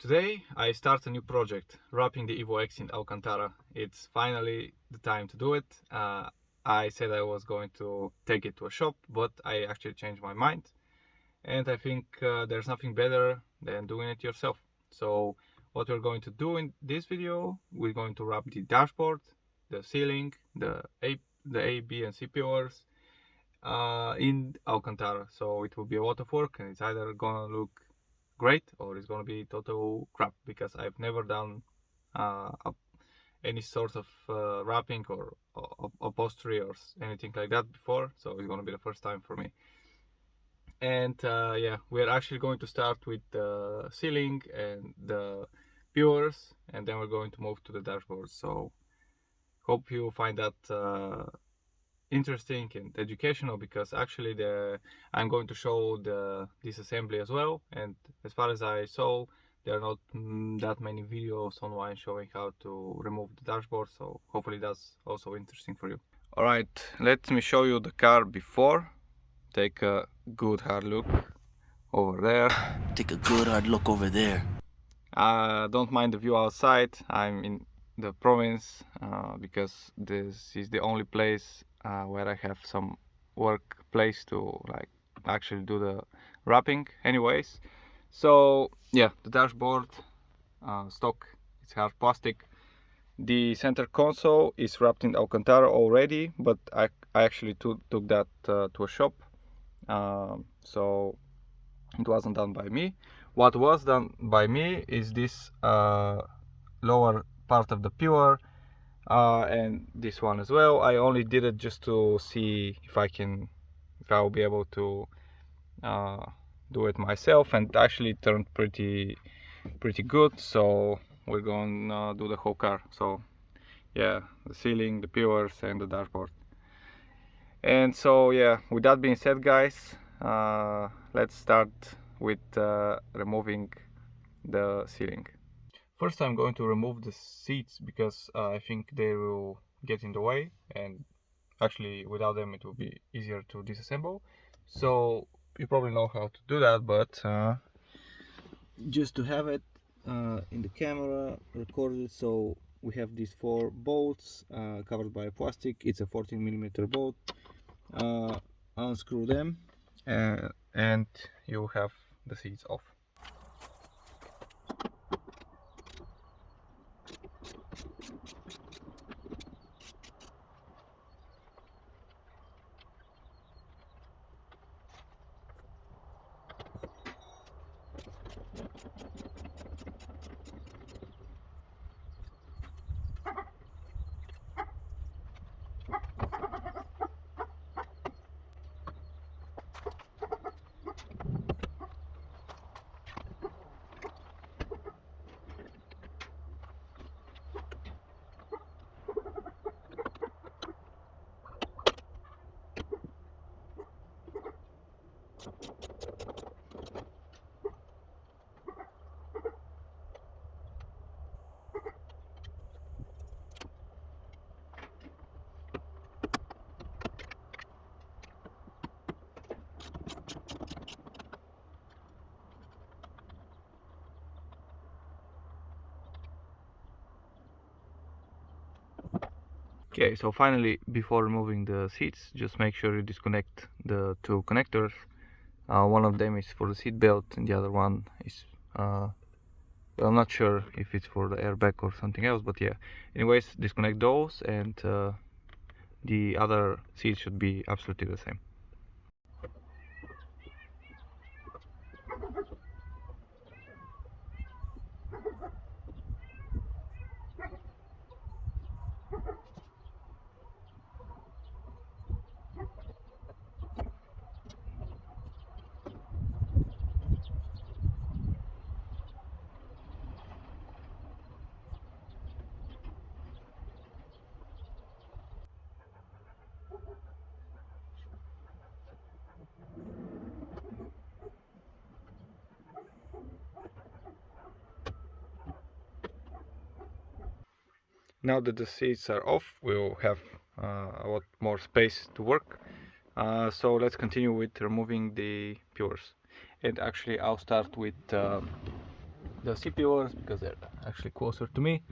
Today I start a new project, wrapping the Evo X in Alcantara. It's finally the time to do it. I said I was going to take it to a shop, but I actually changed my mind. And I think there's nothing better than doing it yourself. So what we're going to do in this video, we're going to wrap the dashboard, the ceiling, the A, B and C pillars in Alcantara. So it will be a lot of work, and it's either gonna look great or it's gonna be total crap, because I've never done any sort of wrapping or upholstery or anything like that before, so it's gonna be the first time for me. And yeah, we're actually going to start with the ceiling and the pillars, and then we're going to move to the dashboard. So hope you find that interesting and educational, because actually I'm going to show the disassembly as well, and as far as I saw, there are not that many videos online showing how to remove the dashboard, so hopefully that's also interesting for you. Alright, let me show you the car before. Take a good hard look over there. Take a good hard look over there. Don't mind the view outside. I'm in the province because this is the only place where I have some workplace to actually do the wrapping anyways. So yeah, the dashboard stock, it's hard plastic. The center console is wrapped in Alcantara already, but I actually took that to a shop, so it wasn't done by me. What was done by me is this lower part of the pillar and this one as well. I only did it just to see if I'll be able to do it myself, and actually it turned pretty good. So we're gonna do the whole car. So yeah, the ceiling, the pillars and the dashboard. And so yeah, with that being said, guys, let's start with removing the ceiling. First I'm going to remove the seats, because I think they will get in the way, and actually without them it will be easier to disassemble. So you probably know how to do that, but just to have it in the camera recorded. So we have these 4 bolts covered by plastic. It's a 14mm bolt. Unscrew them and you have the seats off. Okay, so finally, before removing the seats, just make sure you disconnect the 2 connectors. One of them is for the seat belt and the other one is I'm not sure if it's for the airbag or something else, but yeah, anyways, disconnect those, and the other seats should be absolutely the same. Now that the seats are off, we'll have a lot more space to work. So let's continue with removing the pillars. And actually I'll start with the CPUs because they're actually closer to me.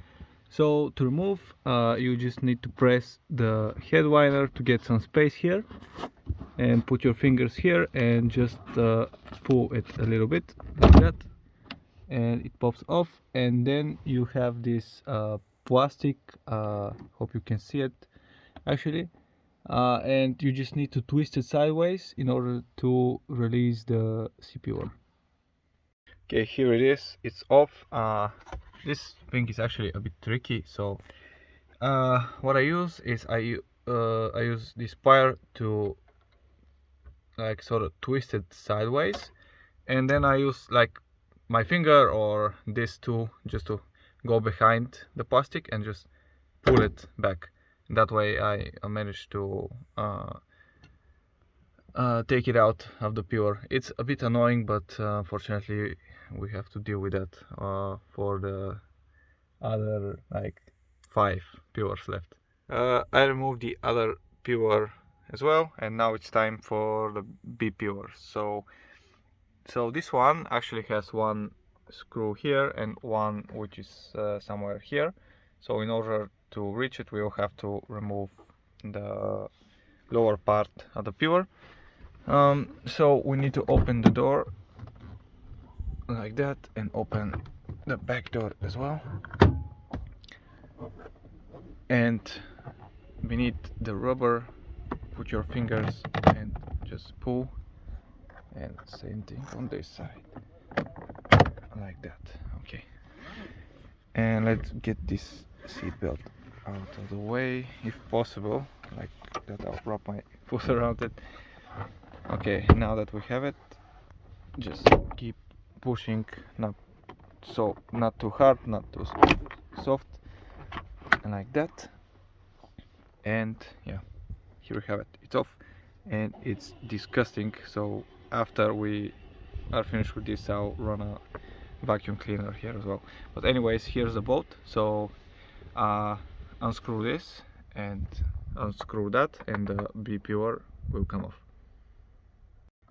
So to remove, you just need to press the head winder to get some space here, and put your fingers here and just pull it a little bit like that, and it pops off. And then you have this plastic, hope you can see it actually, and you just need to twist it sideways in order to release the CPU. Okay, here it is, it's off. This thing is actually a bit tricky, so what I use is I use this wire to like sort of twist it sideways, and then I use like my finger or this tool just to go behind the plastic and just pull it back. That way I managed to take it out of the pure. It's a bit annoying, but unfortunately we have to deal with that for the other like 5 pures left. I removed the other pure as well, and now it's time for the B pure. So this one actually has one screw here and one which is somewhere here. So in order to reach it, we will have to remove the lower part of the pure. So we need to open the door like that and open the back door as well. And beneath the rubber, put your fingers and just pull, and same thing on this side like that. Okay, and let's get this seat belt out of the way if possible, like that. I'll wrap my foot around it. Okay, now that we have it, just keep pushing, not too hard, not too soft, and like that. And yeah, here we have it, it's off, and it's disgusting. So after we are finished with this, I'll run a vacuum cleaner here as well. But anyways, here's the bolt. So unscrew this and unscrew that, and the BPR will come off.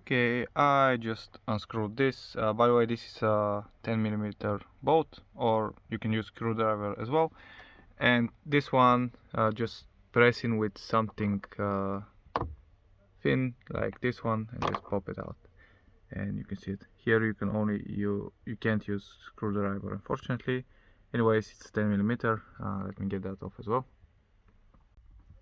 Okay, I just unscrewed this. By the way, this is a 10mm bolt, or you can use screwdriver as well. And this one, just press in with something thin like this one and just pop it out, and you can see it here. You can only you can't use screwdriver, unfortunately. Anyways, it's 10mm. Let me get that off as well.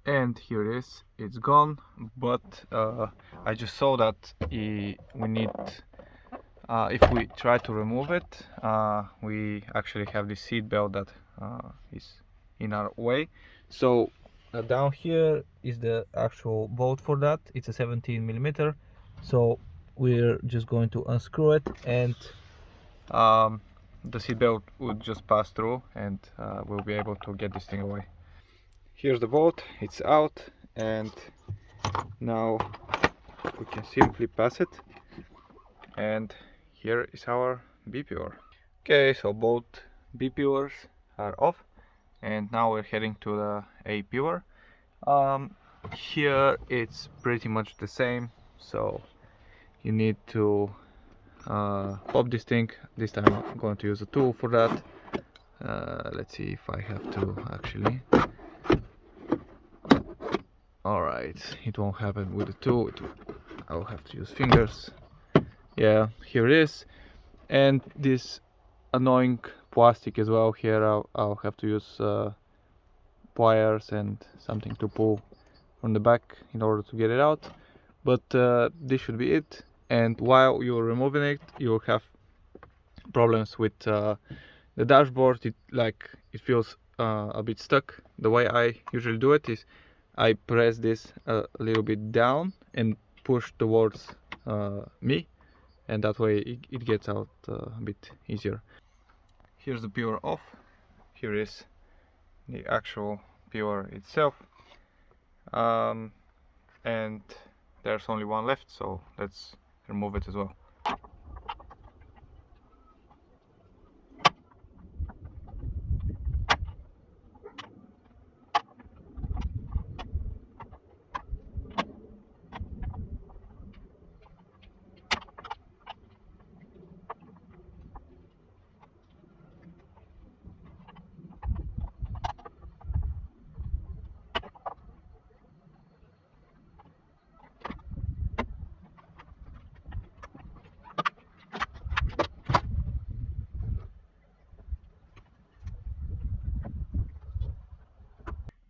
And here it is, it's gone. But I just saw that we need, if we try to remove it, we actually have this seat belt that is in our way. So down here is the actual bolt for that. It's a 17mm. So we're just going to unscrew it, and the seat belt would just pass through, and we'll be able to get this thing away. Here's the bolt, it's out, and now we can simply pass it, and here is our BPR. Okay, so both BPRs are off, and now we're heading to the APR. Here it's pretty much the same, so you need to pop this thing. This time I'm going to use a tool for that. Let's see if I have to actually. Alright, it won't happen with the tool, I'll have to use fingers. Yeah, here it is. And this annoying plastic as well here, I'll have to use pliers and something to pull from the back in order to get it out. But this should be it. And while you're removing it, you'll have problems with the dashboard. It feels a bit stuck. The way I usually do it is I press this a little bit down and push towards me, and that way it gets out a bit easier. Here's the pure off. Here is the actual pure itself, and there's only one left, so let's remove it as well.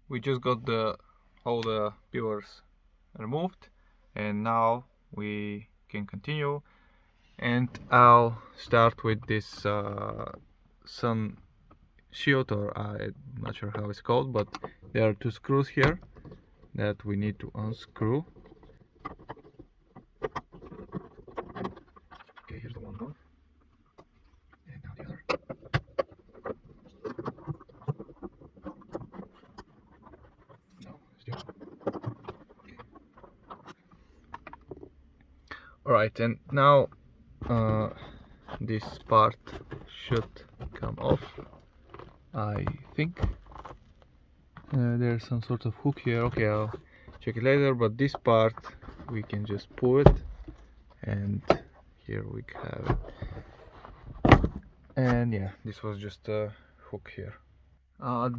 we just got all the pillars removed, and now we can continue. And I'll start with this sun shield, or I'm not sure how it's called, but there are two screws here that we need to unscrew. Okay, here's the one more, and now the other. No, still. Okay. All right, and now this part should come off, I think. There's some sort of hook here. Okay, I'll check it later, but this part we can just pull it, and here we have it. And yeah, this was just a hook here.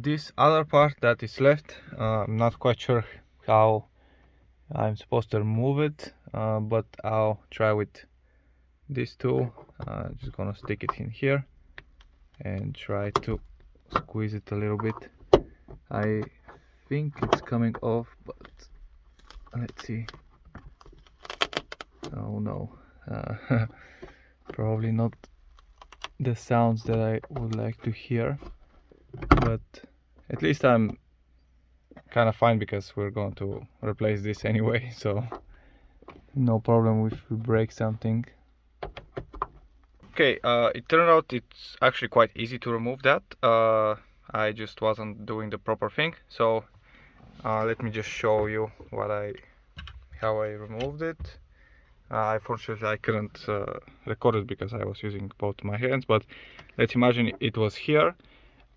This other part that is left, I'm not quite sure how I'm supposed to remove it, but I'll try with this tool. Just gonna stick it in here and try to squeeze it a little bit. I think it's coming off, but let's see. Oh no, probably not the sounds that I would like to hear, but at least I'm kind of fine because we're going to replace this anyway, so no problem if we break something. Okay, it turned out it's actually quite easy to remove that. I just wasn't doing the proper thing, so let me just show you how I removed it. Unfortunately, I couldn't record it because I was using both my hands, but let's imagine it was here.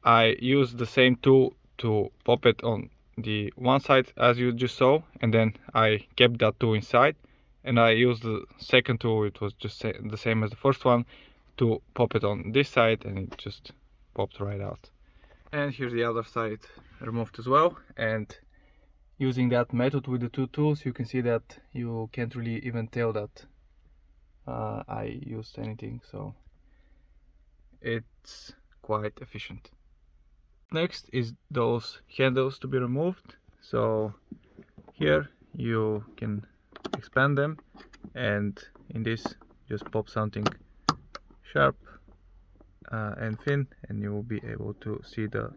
I used the same tool to pop it on the one side as you just saw, and then I kept that tool inside, and I used the second tool, it was just the same as the first one, to pop it on this side, and it just popped right out. And here's the other side removed as well, and using that method with the two tools, you can see that you can't really even tell that I used anything, so it's quite efficient. Next is those handles to be removed. So here you can expand them, and in this just pop something sharp and thin, and you will be able to see the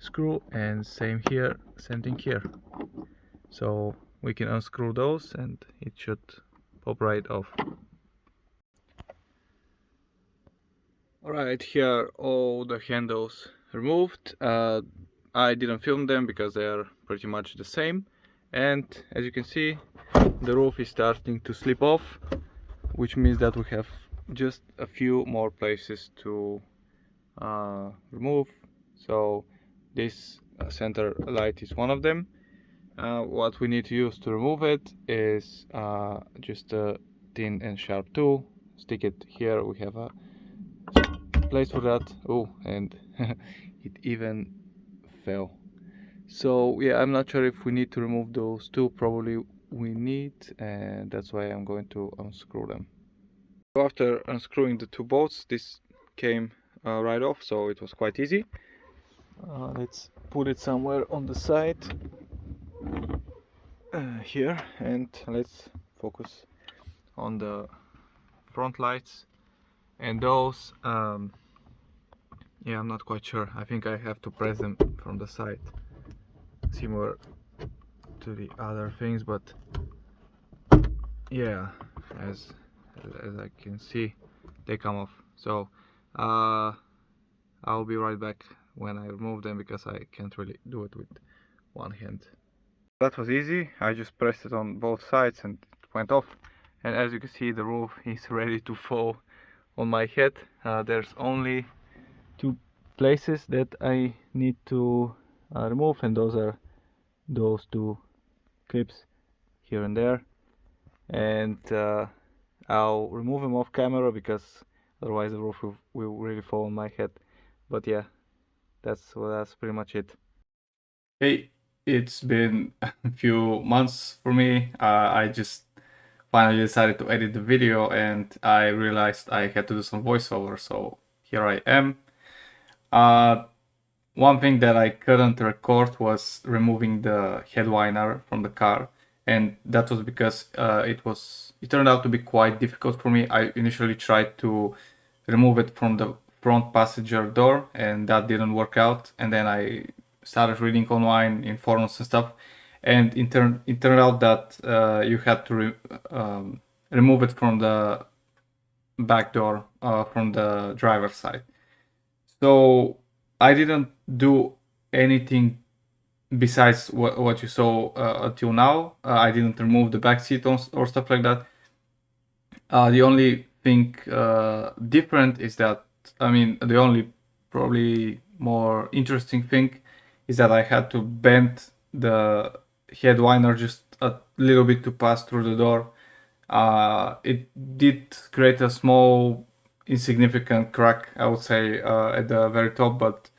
screw, and same thing here. So we can unscrew those and it should pop right off. Alright, here all the handles removed. I didn't film them because they are pretty much the same, and as you can see, the roof is starting to slip off, which means that we have just a few more places to remove. So this center light is one of them. What we need to use to remove it is just a thin and sharp tool. Stick it here, we have a place for that. Oh, and it even fell. So yeah, I'm not sure if we need to remove those two. Probably we need, and that's why I'm going to unscrew them. After unscrewing the two bolts, this came right off, so it was quite easy. Let's put it somewhere on the side here, and let's focus on the front lights. And those, yeah, I'm not quite sure. I think I have to press them from the side, similar to the other things, but yeah, as I can see, they come off. So I'll be right back when I remove them, because I can't really do it with one hand. That was easy. I just pressed it on both sides and it went off. And as you can see, the roof is ready to fall on my head. There's only two places that I need to remove, and those are those two clips here and there. And I'll remove them off camera because otherwise the roof will really fall on my head. But yeah, that's pretty much it. Hey, it's been a few months for me. I just finally decided to edit the video, and I realized I had to do some voiceover, so here I am. one thing that I couldn't record was removing the headliner from the car, and that was because it turned out to be quite difficult for me. I initially tried to remove it from the front passenger door, and that didn't work out. And then I started reading online in forums and stuff, and it turned out that you had to remove it from the back door, from the driver's side. So I didn't do anything besides what you saw until now. I didn't remove the back seat or stuff like that. The only thing different is that, I mean, the only probably more interesting thing is that I had to bend the headliner just a little bit to pass through the door. It did create a small insignificant crack, I would say, at the very top, but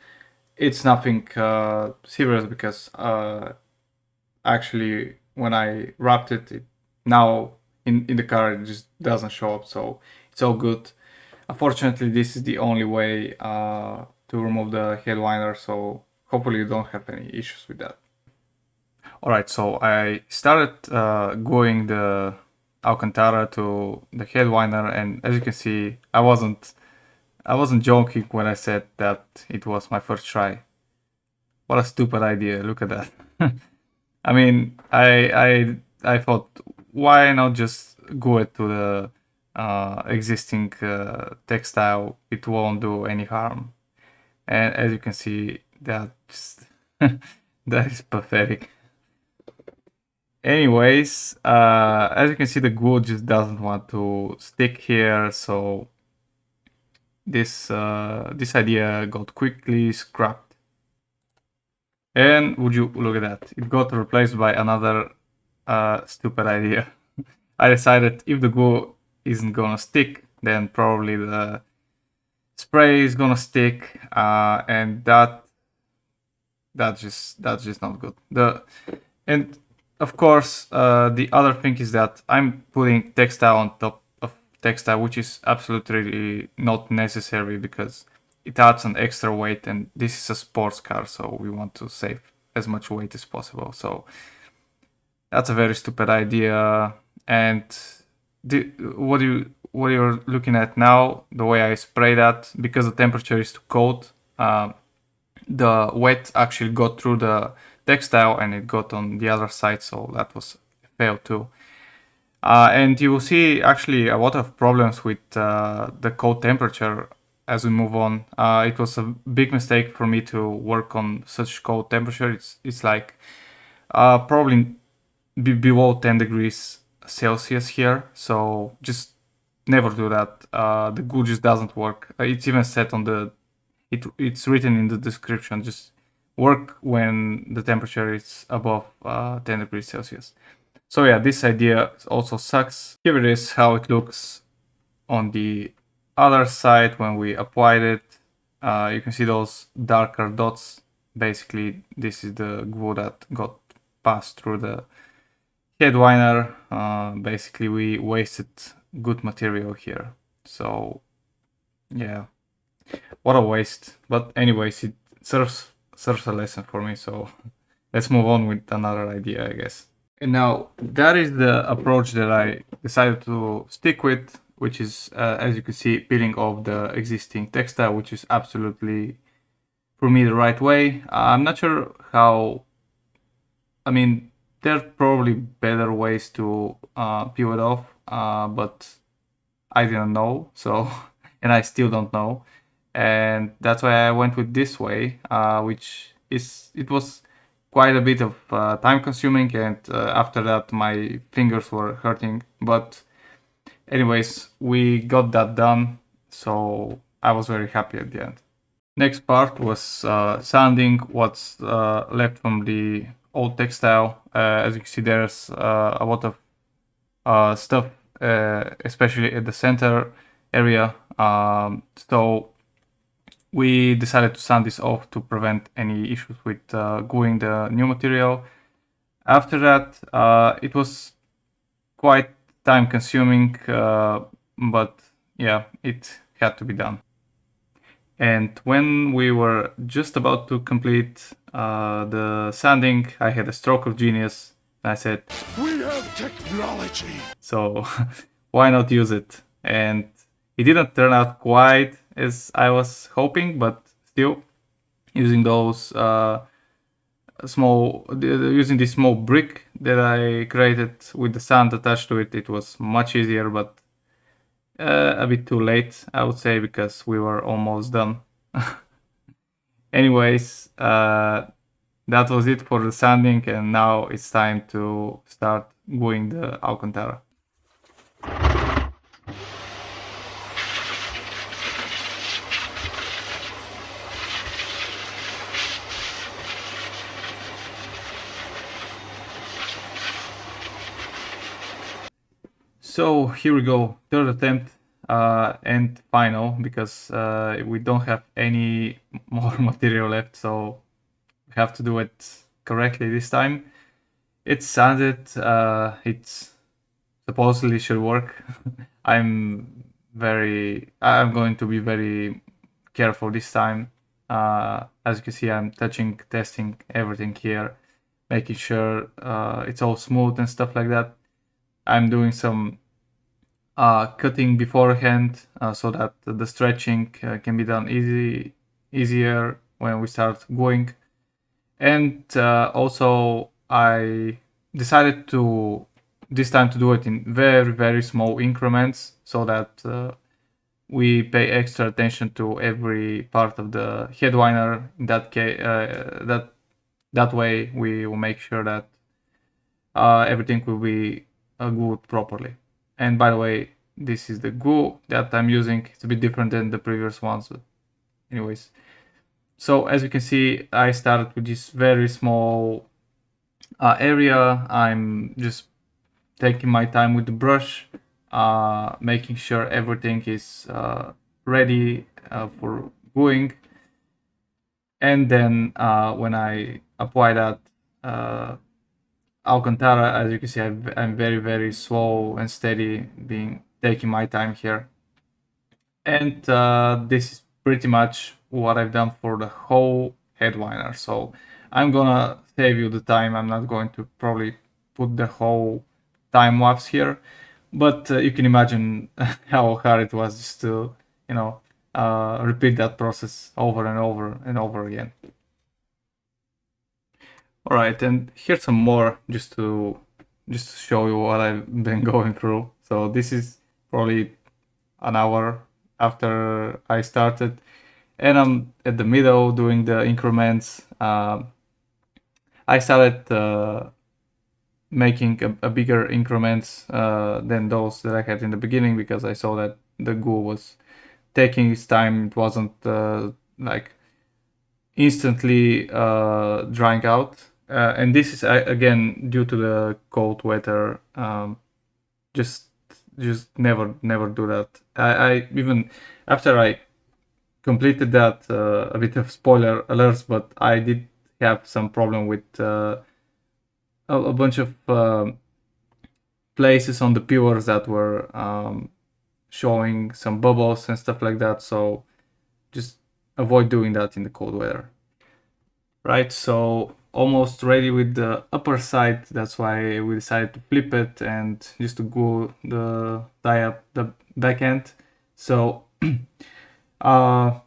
it's nothing serious because actually when I wrapped it now in the car it just doesn't show up, so it's all good. Unfortunately, this is the only way to remove the headliner, so hopefully you don't have any issues with that. Alright, so I started gluing the Alcantara to the headliner, and as you can see, I wasn't joking when I said that it was my first try. What a stupid idea! Look at that. I mean, I thought, why not just glue it to the existing textile? It won't do any harm. And as you can see, that just that is pathetic. Anyways, as you can see, the glue just doesn't want to stick here, so this idea got quickly scrapped. And would you look at that? It got replaced by another stupid idea. I decided if the glue isn't gonna stick, then probably the spray is gonna stick, and that's just not good. And of course, the other thing is that I'm putting textile on top of textile, which is absolutely not necessary because it adds an extra weight, and this is a sports car, so we want to save as much weight as possible. So that's a very stupid idea. And what you're looking at now, the way I spray that, because the temperature is too cold, the wet actually got through the textile and it got on the other side, so that was a fail too. And you will see actually a lot of problems with the cold temperature as we move on. It was a big mistake for me to work on such cold temperature. It's like probably below 10 degrees Celsius here, so just never do that. The glue just doesn't work. It's even set on the it's written in the description. Just work when the temperature is above 10 degrees Celsius. So yeah, this idea also sucks. Here it is how it looks on the other side when we applied it. You can see those darker dots. Basically, this is the glue that got passed through the headliner. Basically, we wasted good material here. So yeah, what a waste. But anyways, it serves a lesson for me. So let's move on with another idea, I guess. And now that is the approach that I decided to stick with, which is, as you can see, peeling off the existing textile, which is absolutely, for me, the right way. I'm not sure how, I mean, there are probably better ways to peel it off, but I didn't know, so, and I still don't know. And that's why I went with this way, it was quite a bit of time consuming, and after that my fingers were hurting, but anyways, we got that done, so I was very happy at the end. Next part was sanding what's left from the old textile. As you can see, there's a lot of stuff, especially at the center area, so we decided to sand this off to prevent any issues with gluing the new material. After that, it was quite time consuming, but yeah, it had to be done. And when we were just about to complete the sanding, I had a stroke of genius. And I said, We have technology. so why not use it? And it didn't turn out quite as I was hoping, but still, using those using this small brick that I created with the sand attached to it, it was much easier, but a bit too late, I would say, because we were almost done. Anyways, that was it for the sanding, and now it's time to start gluing the Alcantara. So here we go, third attempt and final, because we don't have any more material left, so we have to do it correctly this time. It's sanded, it supposedly should work. I'm going to be very careful this time. As you can see, I'm testing everything here, making sure it's all smooth and stuff like that. I'm doing some cutting beforehand so that the stretching can be done easier when we start going. And also I decided to this time to do it in very small increments so that we pay extra attention to every part of the headliner. In that case, that way we will make sure that everything will be glued properly. And by the way, this is the glue that I'm using. It's a bit different than the previous ones, but anyways. So as you can see, I started with this very small area. I'm just taking my time with the brush, making sure everything is ready for gluing. And then when I apply that Alcantara, as you can see, I'm very slow and steady, taking my time here. And this is pretty much what I've done for the whole headliner. So I'm gonna save you the time. I'm not going to probably put the whole time lapse here, but you can imagine how hard it was just to, repeat that process over and over and over again. All right, and here's some more just to show you what I've been going through. So this is probably an hour after I started, and I'm at the middle doing the increments. I started making a bigger increments than those that I had in the beginning because I saw that the glue was taking its time. It wasn't like instantly drying out. And this is again due to the cold weather. Just never do that. I even after I completed that, a bit of spoiler alerts, but I did have some problem with a bunch of places on the pillars that were showing some bubbles and stuff like that. So just avoid doing that in the cold weather. Right, so almost ready with the upper side. That's why we decided to flip it and just to glue the tie up the back end. So yeah,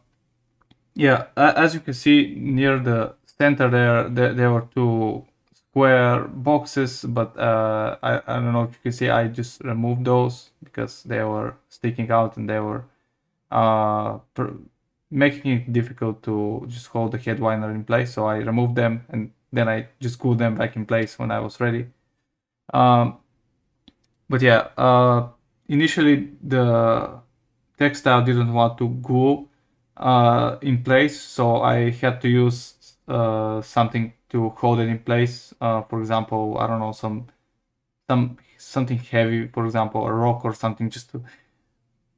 as you can see near the center there were two square boxes, but I don't know if you can see, I just removed those because they were sticking out and they were making it difficult to just hold the headliner in place. So I removed them and then I just glued them back in place when I was ready. But yeah, initially the textile didn't want to glue in place, so I had to use something to hold it in place. For example, I don't know, something heavy, for example, a rock or something, just to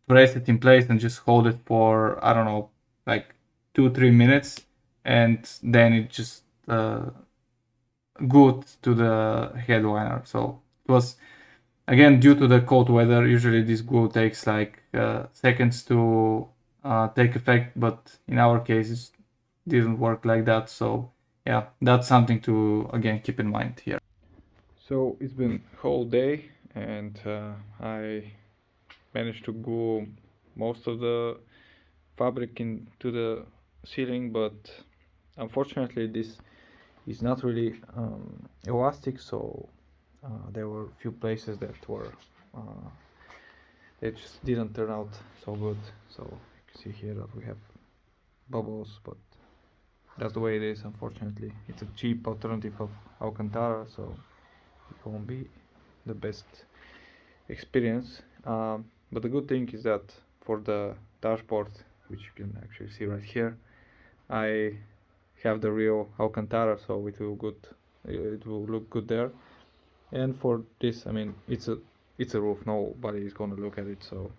press it in place and just hold it for, I don't know, like 2-3 minutes, and then it just glued to the headliner. So it was, again, due to the cold weather, usually this glue takes like seconds to take effect, but in our case it didn't work like that. So yeah, that's something to again keep in mind here. So it's been whole day, and I managed to glue most of the fabric into the ceiling, but unfortunately this is not really elastic, so there were a few places that were they just didn't turn out so good. So you can see here that we have bubbles, but that's the way it is. Unfortunately, it's a cheap alternative of Alcantara, so it won't be the best experience. But the good thing is that for the dashboard, which you can actually see right here, I have the real Alcantara, so it will look good there. And for this, I mean, it's a roof. Nobody is gonna look at it. So,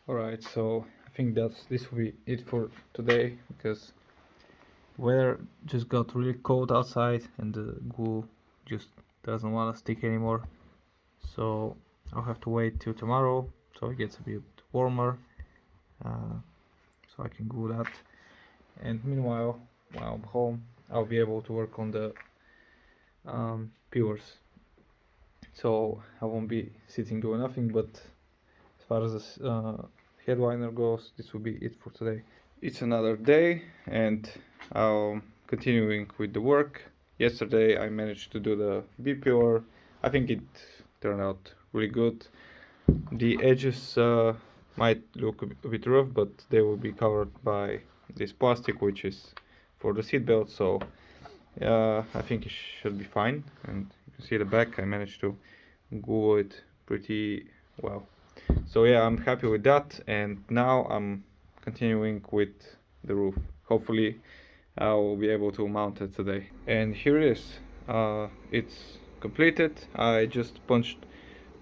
all right. So I think this will be it for today, because weather just got really cold outside and the glue just doesn't want to stick anymore. So I'll have to wait till tomorrow so it gets a bit warmer, so I can glue that. And meanwhile, while I'm home, I'll be able to work on the peelers. So I won't be sitting doing nothing, but as far as the headliner goes, this will be it for today. It's another day, and I'm continuing with the work. Yesterday I managed to do the B pillar. I think it turned out really good. The edges might look a bit rough, but they will be covered by this plastic, which is for the seat belt. So I think it should be fine. And you can see the back, I managed to glue it pretty well. So yeah, I'm happy with that, and now I'm continuing with the roof. Hopefully I will be able to mount it today. And here it is. It's completed. I just punched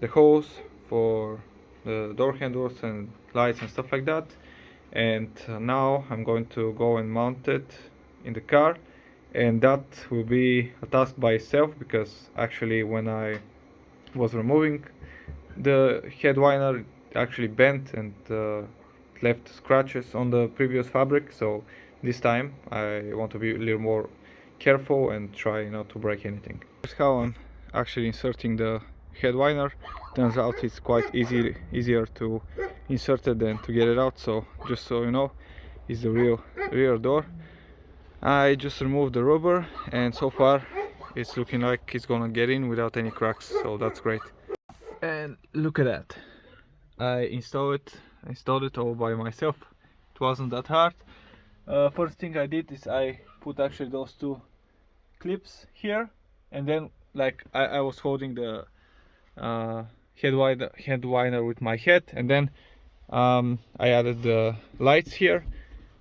the holes for the door handles and lights and stuff like that, and now I'm going to go and mount it in the car, and that will be a task by itself, because actually when I was removing the headliner, it actually bent and left scratches on the previous fabric. So this time I want to be a little more careful and try not to break anything. Here's how I'm actually inserting the headliner. Turns out it's quite easier to insert it than to get it out. So just so you know, is the rear door. I just removed the rubber, and so far it's looking like it's gonna get in without any cracks, so that's great. And look at that, I installed it all by myself. It wasn't that hard. First thing I did is I put actually those two clips here, and then like I was holding the headliner with my head, and then I added the lights here,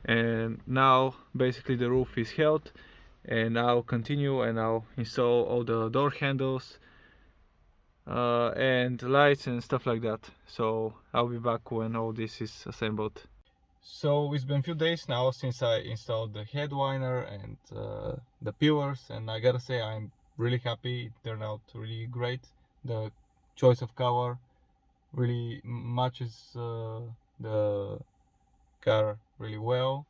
and now basically the roof is held, and I'll continue and I'll install all the door handles and lights and stuff like that. So I'll be back when all this is assembled. So it's been a few days now since I installed the headliner and the pillars, and I gotta say I'm really happy. It turned out really great. The choice of color really matches the car really well.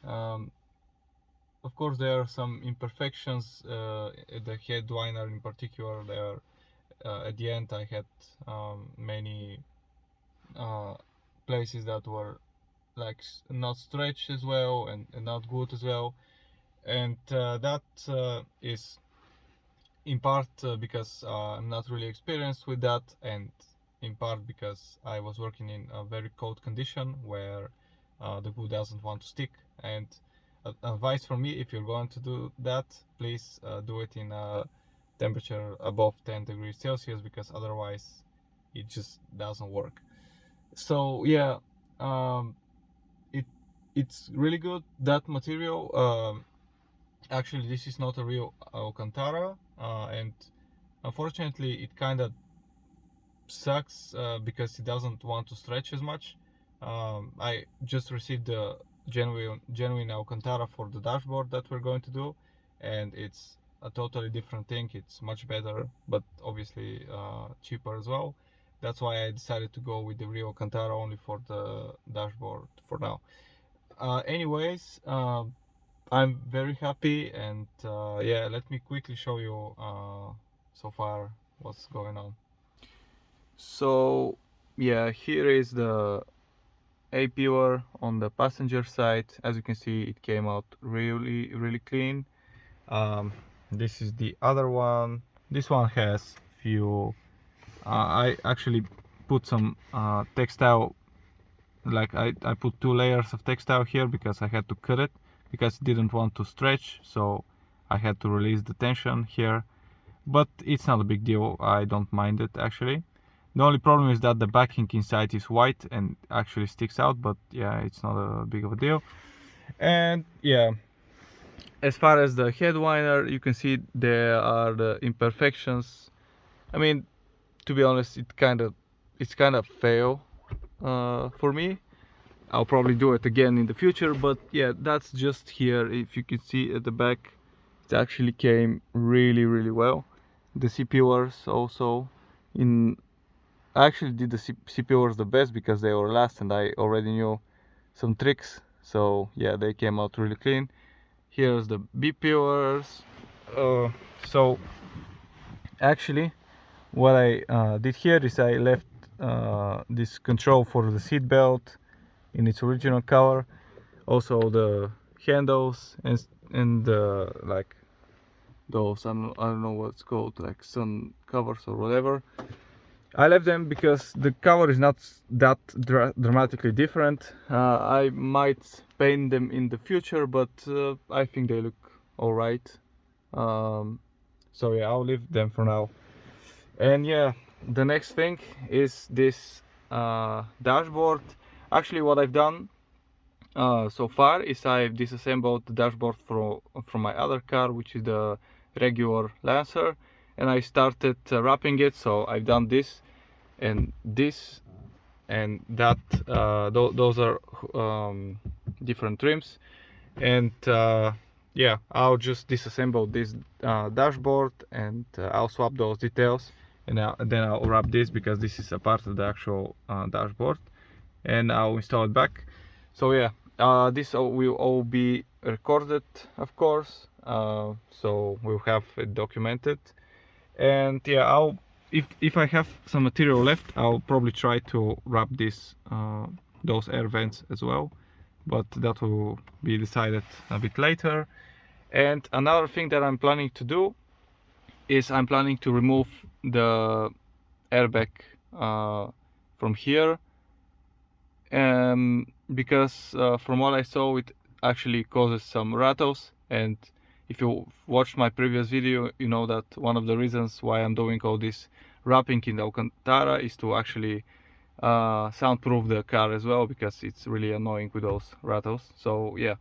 Of course there are some imperfections, the headliner in particular. There at the end I had many places that were like not stretched as well and not good as well, and that is in part because I'm not really experienced with that, and in part because I was working in a very cold condition where the glue doesn't want to stick. And advice from me, if you're going to do that, please do it in a temperature above 10 degrees Celsius, because otherwise it just doesn't work. So yeah, it's really good, that material. Actually this is not a real Alcantara, and unfortunately it kind of sucks because it doesn't want to stretch as much. I just received the genuine Alcantara for the dashboard that we're going to do, and it's a totally different thing. It's much better, but obviously cheaper as well. that's why I decided to go with the real Alcantara only for the dashboard for now. Anyways, I'm very happy, and yeah, let me quickly show you so far what's going on. So yeah, here is the A pillar on the passenger side. As you can see, it came out really clean. This is the other one. This one has few I actually put some textile, like I put 2 layers of textile here because I had to cut it because it didn't want to stretch, so I had to release the tension here. But it's not a big deal, I don't mind it actually. The only problem is that the backing inside is white and actually sticks out, but yeah, it's not a big of a deal. And yeah, as far as the headliner, you can see there are the imperfections. I mean, to be honest, it's kind of fail for me. I'll probably do it again in the future, but yeah, that's just here. If you can see at the back, it actually came really well. The CPUers also in I actually did the CPUers the best because they were last and I already knew some tricks, so yeah, they came out really clean. Here's the BPUers. So actually what I did here is I left this control for the seat belt in its original color, also the handles and like those, I don't know what it's called, like sun covers or whatever. I left them because the color is not that dramatically different. I might paint them in the future, but I think they look alright. So yeah, I'll leave them for now. And yeah, the next thing is this dashboard. Actually, what I've done so far is I've disassembled the dashboard from my other car, which is the regular Lancer, and I started wrapping it. So I've done this and this and that. Those are different trims, and yeah, I'll just disassemble this dashboard and I'll swap those details, and then I'll wrap this because this is a part of the actual dashboard, and I'll install it back. So yeah, this will all be recorded, of course, so we'll have it documented. And yeah, if I have some material left, I'll probably try to wrap this those air vents as well, but that will be decided a bit later. And another thing that I'm planning to do is I'm planning to remove the airbag from here, because from what I saw, it actually causes some rattles. And if you watched my previous video, you know that one of the reasons why I'm doing all this wrapping in the Alcantara is to actually soundproof the car as well, because it's really annoying with those rattles. So yeah,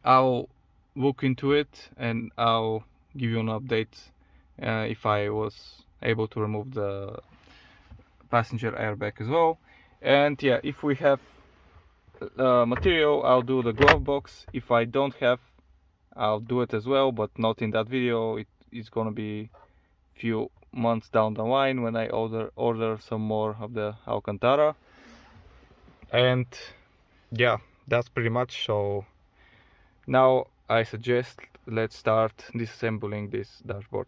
I'll look into it and I'll give you an update if I was able to remove the passenger airbag as well. And yeah, if we have material, I'll do the glove box. If I don't have, I'll do it as well, but not in that video. It's gonna be few months down the line when I order some more of the Alcantara. And yeah, that's pretty much. So now I suggest let's start disassembling this dashboard.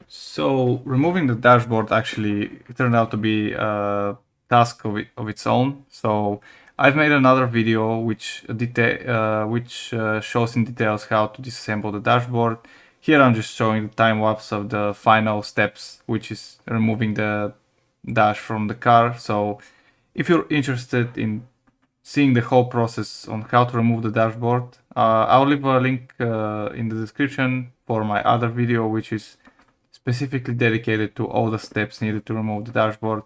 So removing the dashboard actually turned out to be a task of its own. So I've made another video which shows in details how to disassemble the dashboard. Here I'm just showing the time lapse of the final steps, which is removing the dash from the car. So if you're interested in seeing the whole process on how to remove the dashboard, I'll leave a link in the description for my other video, which is specifically dedicated to all the steps needed to remove the dashboard.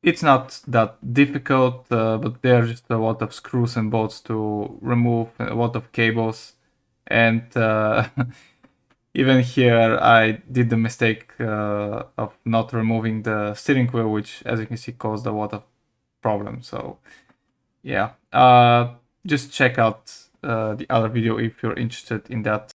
It's not that difficult, but there are just a lot of screws and bolts to remove, a lot of cables, and even here I did the mistake of not removing the steering wheel, which, as you can see, caused a lot of problems. So yeah, just check out the other video if you're interested in that.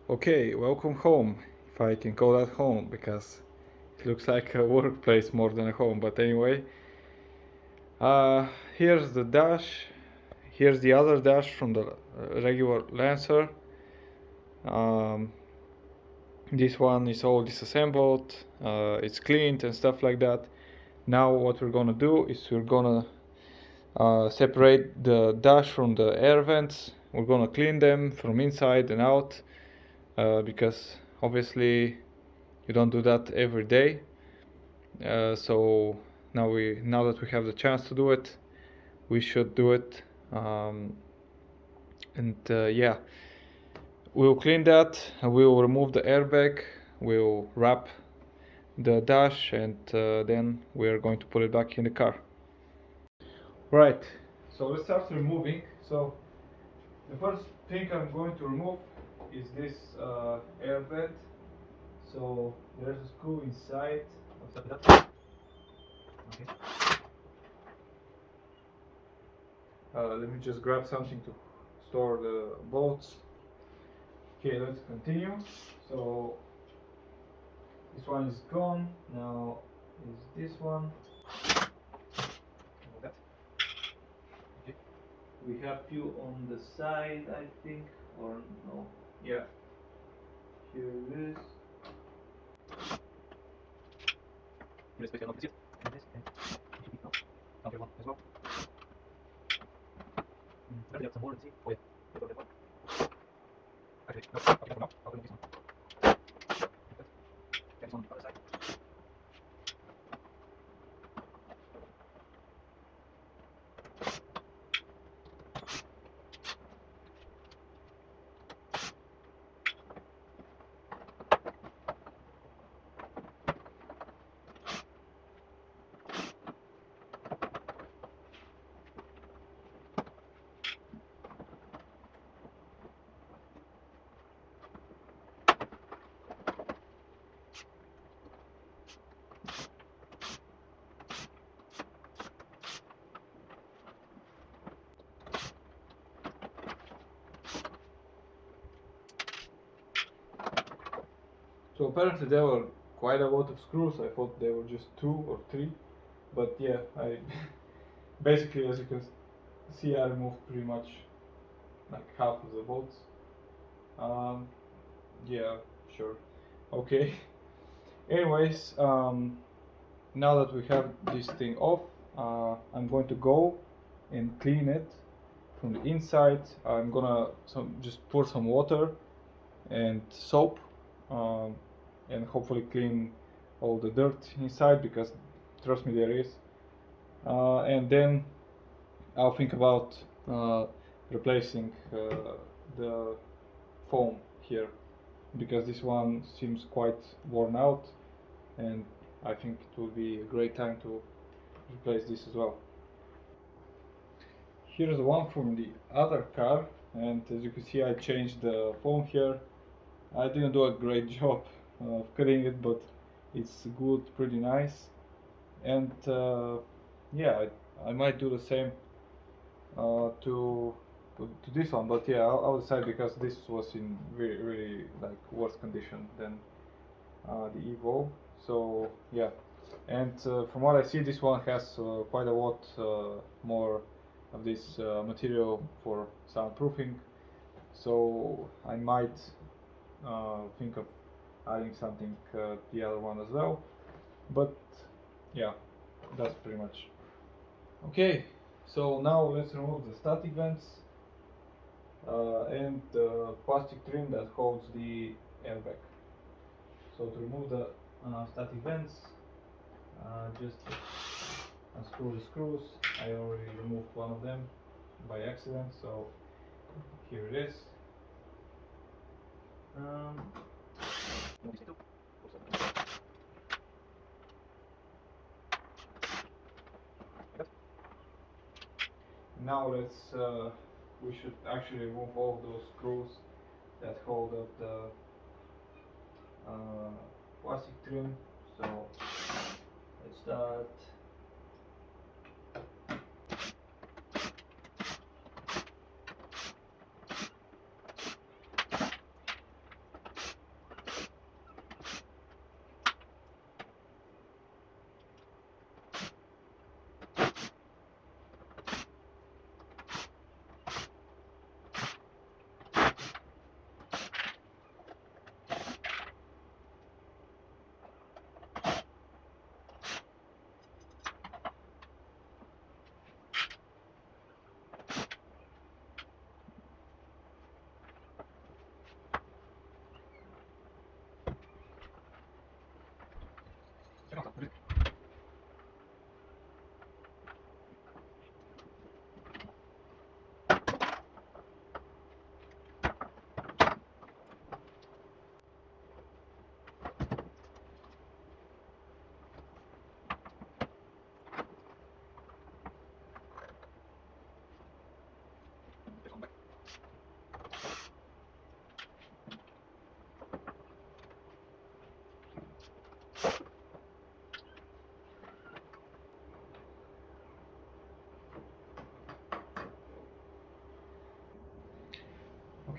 Okay, welcome home, if I can call that home, because it looks like a workplace more than a home. But anyway, here's the dash. Here's the other dash from the regular Lancer. This one is all disassembled, it's cleaned and stuff like that. Now what we're gonna do is we're gonna separate the dash from the air vents. We're gonna clean them from inside and out, because obviously you don't do that every day. So now that we have the chance to do it, we should do it. Yeah, we'll clean that, and we'll remove the airbag, we'll wrap the dash, and then we're going to put it back in the car. Right, so let's start removing. So the first thing I'm going to remove is this air vent. So there's a screw inside. Okay. Let me just grab something to store the bolts. Okay, let's continue. So this one is gone. Now is this one. Okay. We have few on the side, I think, or no? Yeah. Here it is. So apparently there were quite a lot of screws. I thought there were just 2 or 3, but yeah, I basically, as you can see, I removed pretty much like half of the bolts. Yeah, sure. Okay. Anyways, now that we have this thing off, I'm going to go and clean it from the inside. I'm gonna just pour some water and soap, and hopefully clean all the dirt inside, because trust me, there is. And then I'll think about replacing the foam here, because this one seems quite worn out, and I think it will be a great time to replace this as well. Here's the one from the other car, and as you can see, I changed the foam here. I didn't do a great job of cutting it, but it's good, pretty nice. And yeah, I might do the same to this one, but yeah, I'll decide, because this was in really like worse condition than the Evo. So yeah, and from what I see, this one has quite a lot more of this material for soundproofing, so I might think of adding something the other one as well. But yeah, that's pretty much. Okay, so now let's remove the static vents and the plastic trim that holds the airbag. So to remove the static vents, just unscrew the screws. I already removed one of them by accident, so here it is. Now we should actually remove all those screws that hold up the plastic trim. So let's start.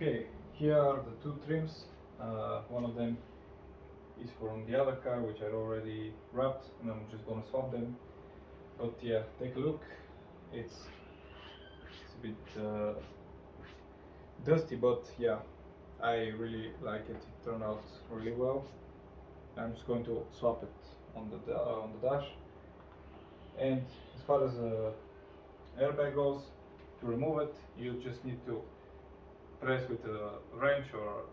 Okay, here are the two trims. One of them is from the other car, which I already wrapped, and I'm just gonna swap them. But yeah, take a look. It's a bit dusty, but yeah, I really like it. It turned out really well. I'm just going to swap it on the dash. And as far as the airbag goes, to remove it, you just need to press with a wrench or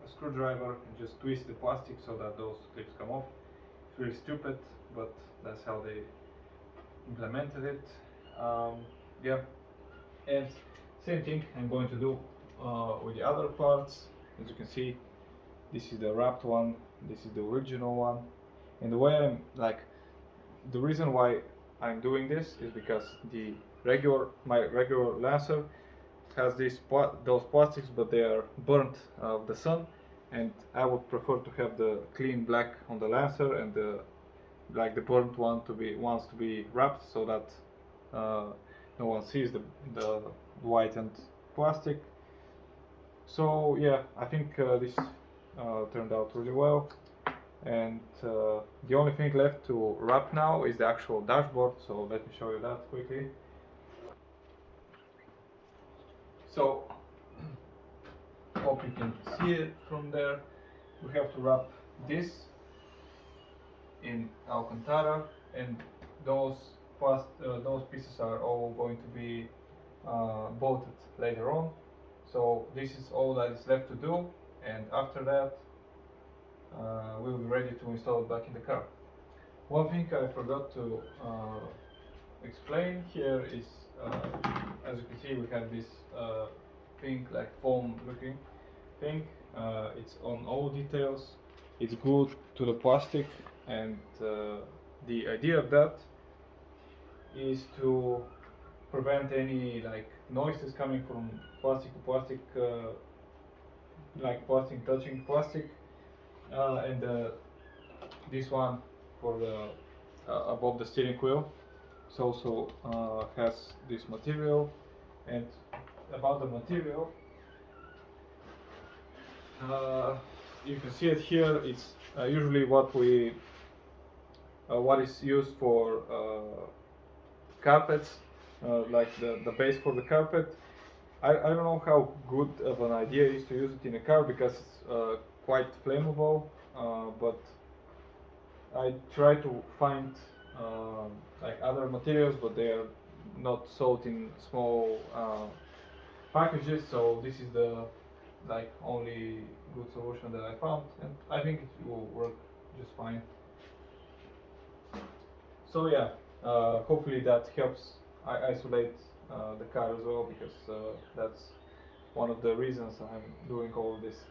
a screwdriver and just twist the plastic so that those clips come off. It's really stupid, but that's how they implemented it. Yeah, and same thing I'm going to do with the other parts. As you can see, this is the wrapped one, this is the original one, and the way the reason why I'm doing this is because my regular Lancer has those plastics, but they are burnt of the sun, and I would prefer to have the clean black on the Lancer and the burnt one wants to be wrapped so that no one sees the whitened plastic. So yeah, I think this turned out really well, and the only thing left to wrap now is the actual dashboard, so let me show you that quickly. So hope you can see it from there. We have to wrap this in Alcantara, and those pieces are all going to be bolted later on. So this is all that is left to do, and after that we'll be ready to install it back in the car. One thing I forgot to explain here is, as you can see, we have this thing, like foam looking thing. It's on all details, it's glued to the plastic, and the idea of that is to prevent any noises coming from plastic to plastic, like plastic touching plastic, and this one for the above the steering wheel. It also has this material, and about the material, you can see it here. It's usually what is used for carpets, like the base for the carpet. I don't know how good of an idea it is to use it in a car because it's quite flammable, but I try to find other materials, but they are not sold in small packages, so this is the only good solution that I found, and I think it will work just fine. So yeah, hopefully that helps isolate the car as well, because that's one of the reasons I'm doing all of this.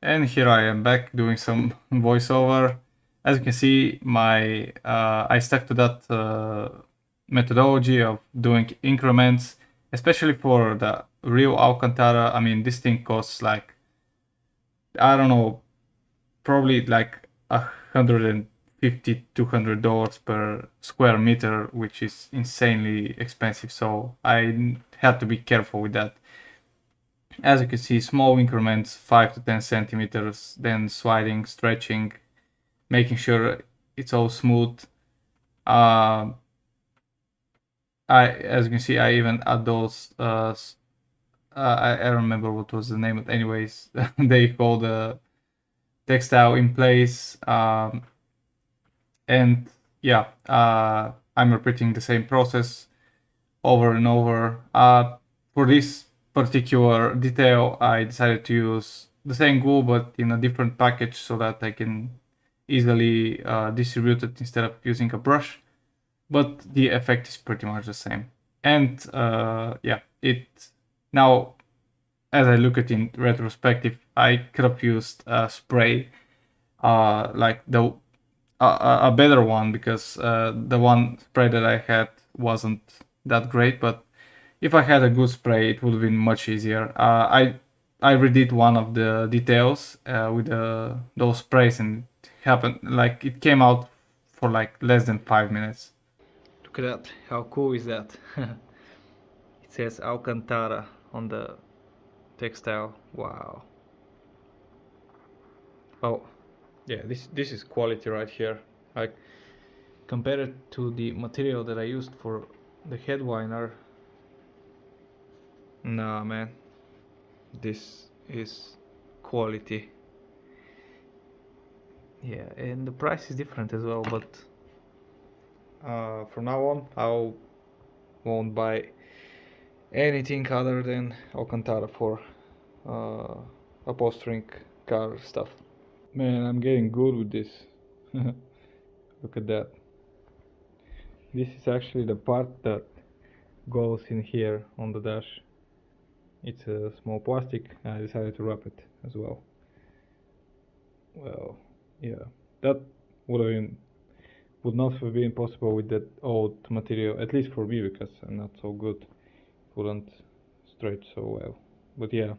And here I am back doing some voiceover. As you can see, I stuck to that methodology of doing increments, especially for the real Alcantara. I mean, this thing costs I don't know, probably $150-$200 per square meter, which is insanely expensive. So I had to be careful with that. As you can see, small increments, 5 to 10 centimeters, then sliding, stretching, making sure it's all smooth. As you can see, I even add those. I don't remember what was the name, but anyways, they call the textile in place. And yeah, I'm repeating the same process over and over. For this particular detail, I decided to use the same glue but in a different package so that I can easily distributed instead of using a brush, but the effect is pretty much the same. And yeah, it now, as I look at it in retrospective, I could have used a spray, like a better one, because the one spray that I had wasn't that great. But if I had a good spray, it would have been much easier. I redid one of the details with those sprays, and it happened like it came out for like less than 5 minutes. Look at that, how cool is that? It says Alcantara on the textile. Wow. Oh, yeah, this is quality right here. Like, compare it to the material that I used for the head winder. Nah, man, this is quality. Yeah, and the price is different as well, but from now on I won't buy anything other than Alcantara for upholstering car stuff. Man, I'm getting good with this. Look at that. This is actually the part that goes in here on the dash. It's a small plastic, and I decided to wrap it as well. Well, yeah, that would not have been possible with that old material, at least for me, because I'm not so good. It wouldn't stretch so well. But yeah.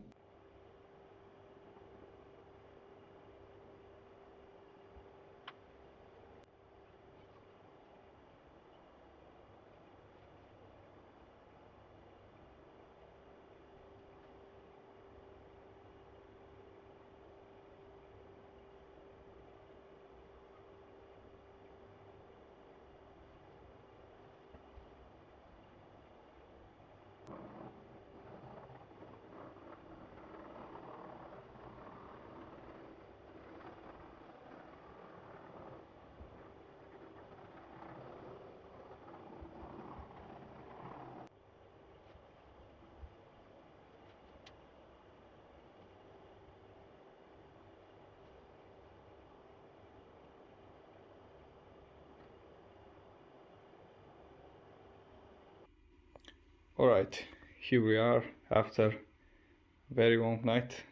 Alright, here we are after a very long night.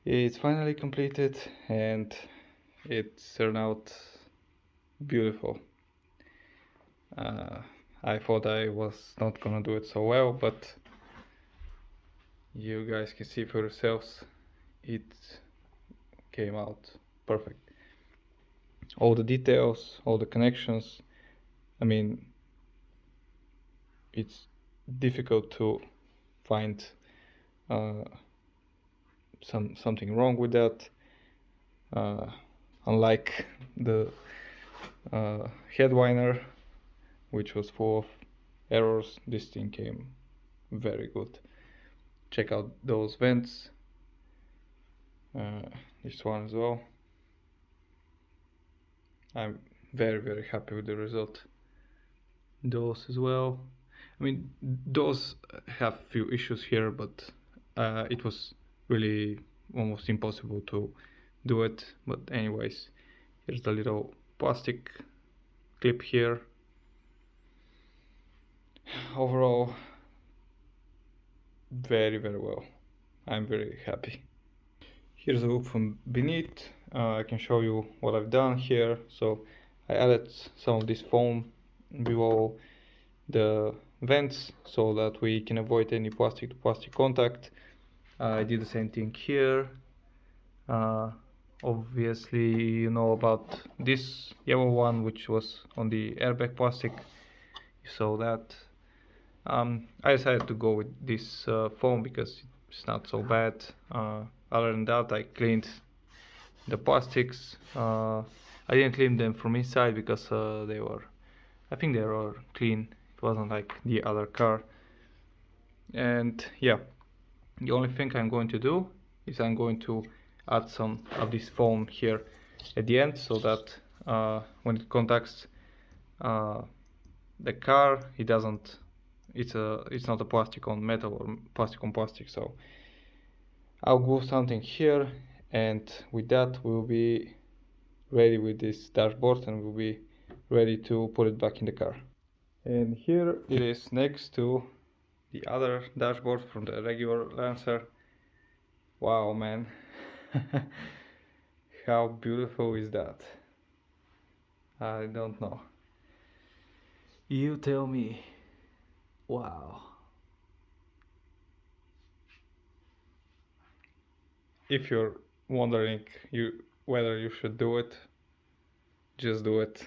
It's finally completed and it turned out beautiful. I thought I was not gonna do it so well, but you guys can see for yourselves, it came out perfect. All the details, all the connections, I mean, it's difficult to find something wrong with that. Unlike the headliner, which was full of errors, this thing came very good. Check out those vents, this one as well. I'm very happy with the result. Those as well. I mean, those have few issues here, but it was really almost impossible to do it. But anyways, here's the little plastic clip here. Overall, very well. I'm very happy. Here's a look from beneath. I can show you what I've done here. So I added some of this foam below the vents so that we can avoid any plastic to plastic contact. I did the same thing here. Obviously you know about this yellow one, which was on the airbag plastic. You saw that. I decided to go with this foam because it's not so bad. Other than that, I cleaned the plastics. I didn't clean them from inside because I think they were clean. It wasn't like the other car. And yeah, the only thing I'm going to do is I'm going to add some of this foam here at the end, so that when it contacts the car, it doesn't. It's not a plastic on metal or plastic on plastic. So I'll glue something here, and with that we'll be ready with this dashboard, and we'll be ready to put it back in the car. And here it is next to the other dashboard from the regular Lancer. Wow, man. How beautiful is that? I don't know. You tell me. Wow. If you're wondering whether you should do it, just do it.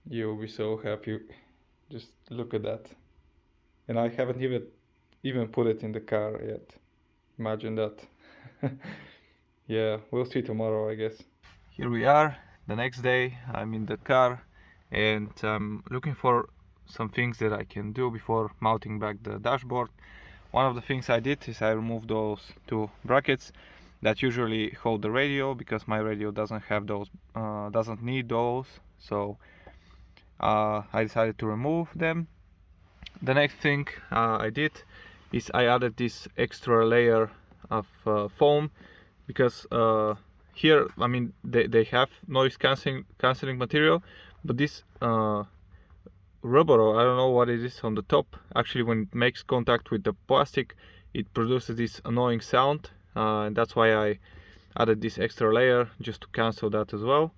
You'll be so happy. Just look at that. And I haven't even put it in the car yet. Imagine that. Yeah, we'll see tomorrow, I guess. Here we are, the next day. I'm in the car and I'm looking for some things that I can do before mounting back the dashboard. One of the things I did is I removed those two brackets that usually hold the radio, because my radio doesn't have those, doesn't need those. So I decided to remove them. The next thing I did is I added this extra layer of foam, because here, I mean, they have noise cancelling material, but this rubber, or I don't know what it is on the top, actually when it makes contact with the plastic, it produces this annoying sound, and that's why I added this extra layer, just to cancel that as well.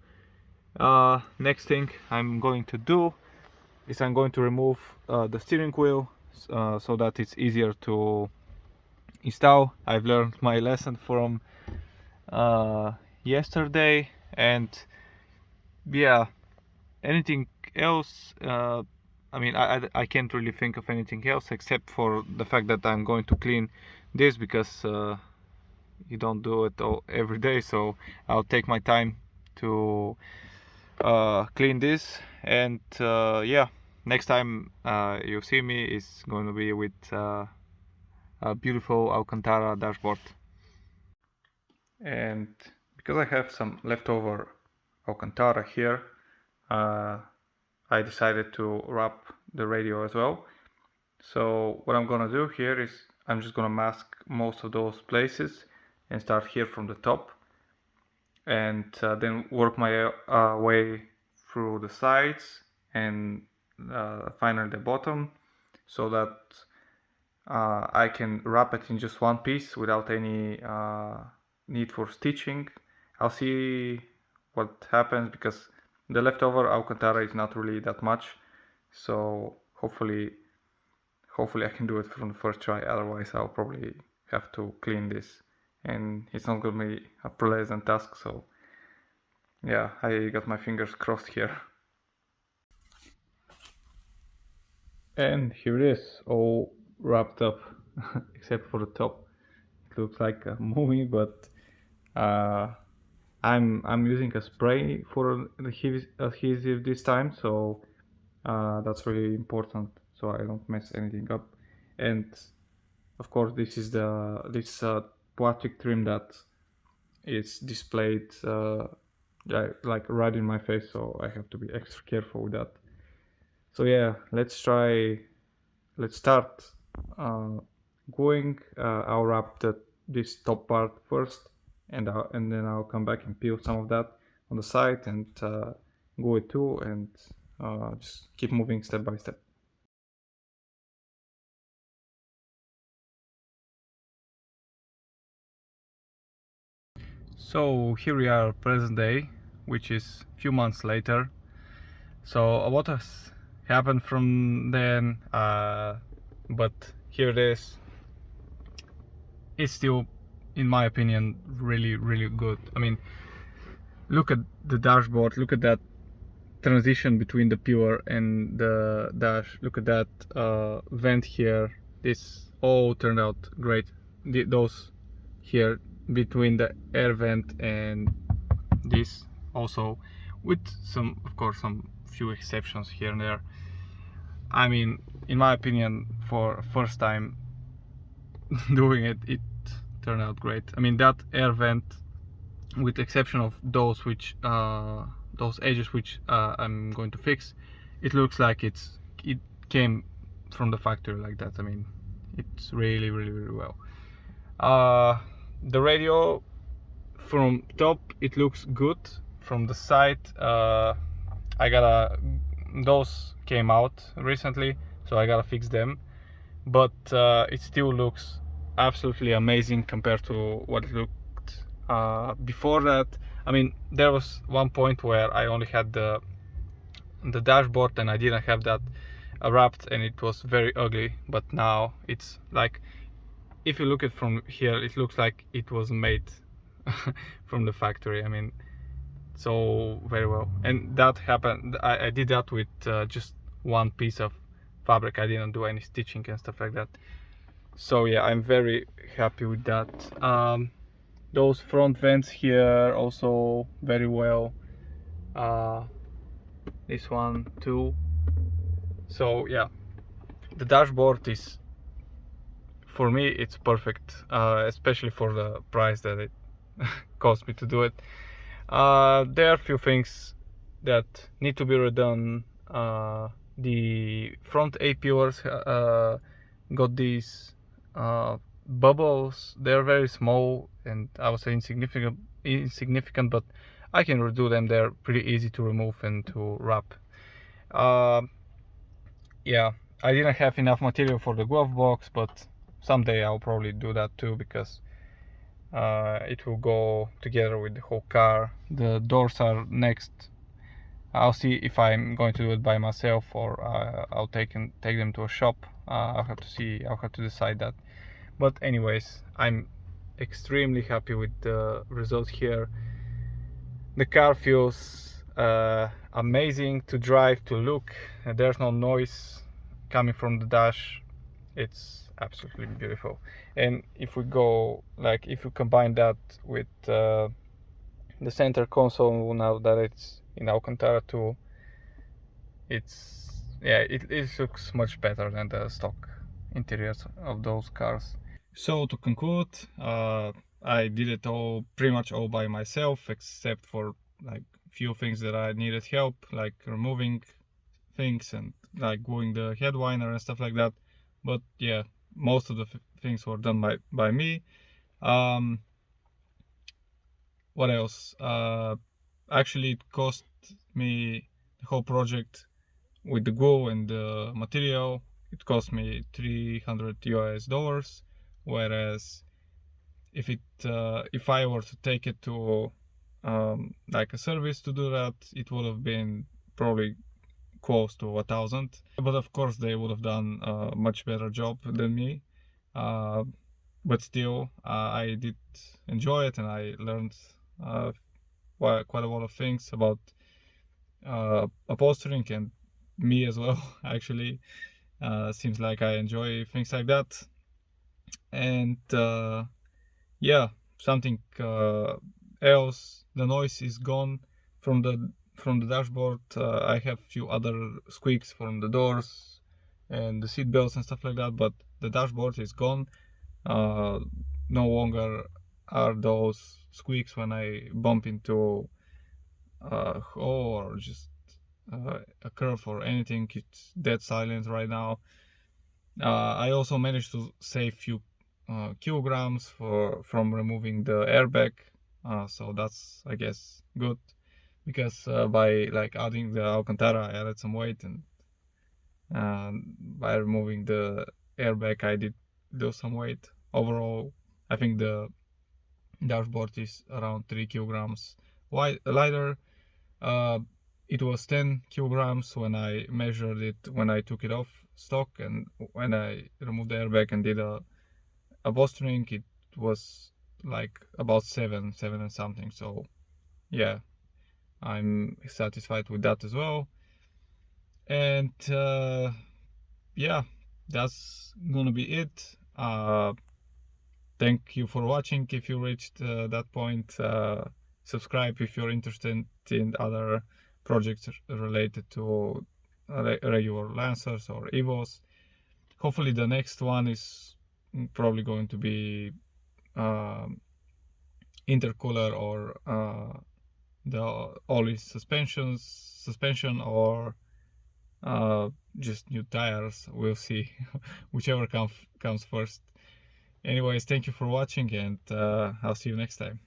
Next thing I'm going to do is I'm going to remove the steering wheel, so that it's easier to install. I've learned my lesson from yesterday, and yeah, anything else, I mean, I can't really think of anything else except for the fact that I'm going to clean this, because you don't do it every day, so I'll take my time to clean this. And yeah, next time you see me is going to be with a beautiful Alcantara dashboard. And because I have some leftover Alcantara here, I decided to wrap the radio as well. So what I'm gonna do here is I'm just gonna mask most of those places and start here from the top, and then work my way through the sides and finally the bottom, so that I can wrap it in just one piece without any need for stitching. I'll see what happens, because the leftover Alcantara is not really that much, so hopefully I can do it from the first try. Otherwise I'll probably have to clean this, and it's not gonna be a pleasant task. So yeah, I got my fingers crossed here. And here it is, all wrapped up except for the top. It looks like a movie, but I'm using a spray for the adhesive this time, so that's really important, so I don't mess anything up. And of course, this is this plastic trim that is displayed like right in my face, so I have to be extra careful with that. So yeah, let's start going. I'll wrap this top part first, and then I'll come back and peel some of that on the side and glue it too, and just keep moving step by step. So here we are, present day, which is a few months later. So a lot has happened from then, but here it is. It's still, in my opinion, really good. I mean, look at the dashboard, look at that transition between the pillar and the dash, look at that vent here. This all turned out great. Those here between the air vent and this also, with some, of course, some few exceptions here and there. I mean, in my opinion, for first time doing it, it turned out great. I mean, that air vent, with the exception of those those edges which I'm going to fix, it looks like it came from the factory like that. I mean, it's really well. The radio from top it looks good. From the side, those came out recently, so I gotta fix them. But it still looks absolutely amazing compared to what it looked before that. I mean, there was one point where I only had the dashboard and I didn't have that wrapped, and it was very ugly. But now it's like, if you look at from here, it looks like it was made from the factory. I mean, so very well. And that happened, I did that with just one piece of fabric. I didn't do any stitching and stuff like that. So yeah, I'm very happy with that. Those front vents here also very well. This one too. So yeah, the dashboard is, for me, it's perfect, especially for the price that it cost me to do it. There are a few things that need to be redone. The front APUs got these bubbles. They're very small and I would say insignificant, but I can redo them. They're pretty easy to remove and to wrap. Yeah, I didn't have enough material for the glove box, but someday I'll probably do that too, because it will go together with the whole car. The doors are next. I'll see if I'm going to do it by myself or I'll take them to a shop. I'll have to see. I'll have to decide that. But anyways, I'm extremely happy with the result here. The car feels amazing to drive, to look. There's no noise coming from the dash. It's absolutely beautiful. And if we go, like, if you combine that with the center console, now that it's in Alcantara too, it's, yeah, it looks much better than the stock interiors of those cars. So to conclude, I did it all, pretty much all by myself, except for like few things that I needed help, like removing things and like gluing the headliner and stuff like that. But yeah, most of the things were done by me. What else? Actually, it cost me, the whole project with the glue and the material, it cost me $300, whereas if I were to take it to like a service to do that, it would have been probably close to 1,000. But of course they would have done a much better job than me. But still, I did enjoy it, and I learned quite a lot of things about upholstering, and me as well. Actually, seems like I enjoy things like that. And yeah, something else, the noise is gone from the dashboard. I have a few other squeaks from the doors and the seat belts and stuff like that, but the dashboard is gone. No longer are those squeaks when I bump into a hole or just a curve or anything. It's dead silent right now. I also managed to save few kilograms from removing the airbag, so that's, I guess, good, because by like adding the Alcantara I added some weight, and by removing the airbag I did lose some weight. Overall, I think the dashboard is around 3 kilograms lighter. It was 10 kilograms when I measured it, when I took it off stock, and when I removed the airbag and did a bowstring, it was like about 7 and something. So yeah, I'm satisfied with that as well. And yeah, that's gonna be it. Thank you for watching. If you reached that point, subscribe if you're interested in other projects related to regular Lancers or Evos. Hopefully the next one is probably going to be intercooler or the all suspension, or just new tires. We'll see. Whichever comes first. Anyways, thank you for watching, and I'll see you next time.